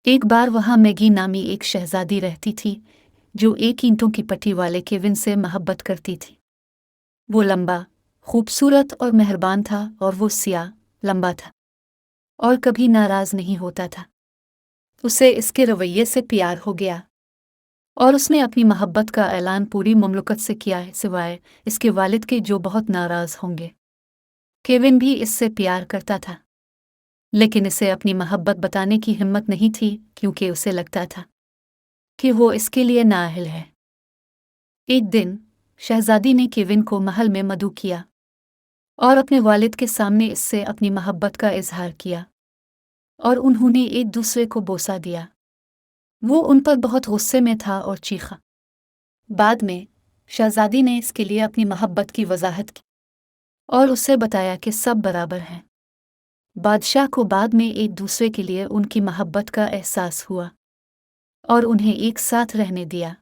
ایک بار وہاں میگی نامی ایک شہزادی رہتی تھی جو ایک اینٹوں کی پٹی والے کیون سے محبت کرتی تھی۔ وہ لمبا، خوبصورت اور مہربان تھا، اور وہ سیاہ، لمبا تھا اور کبھی ناراض نہیں ہوتا تھا۔ اسے اس کے رویے سے پیار ہو گیا اور اس نے اپنی محبت کا اعلان پوری مملکت سے کیا ہے، سوائے اس کے والد کے جو بہت ناراض ہوں گے۔ کیون بھی اس سے پیار کرتا تھا، لیکن اسے اپنی محبت بتانے کی ہمت نہیں تھی کیونکہ اسے لگتا تھا کہ وہ اس کے لیے نااہل ہے۔ ایک دن شہزادی نے کیون کو محل میں مدعو کیا اور اپنے والد کے سامنے اس سے اپنی محبت کا اظہار کیا، اور انہوں نے ایک دوسرے کو بوسہ دیا۔ وہ ان پر بہت غصے میں تھا اور چیخا۔ بعد میں شہزادی نے اس کے لیے اپنی محبت کی وضاحت کی اور اسے بتایا کہ سب برابر ہیں۔ بادشاہ کو بعد میں ایک دوسرے کے لیے ان کی محبت کا احساس ہوا اور انہیں ایک ساتھ رہنے دیا۔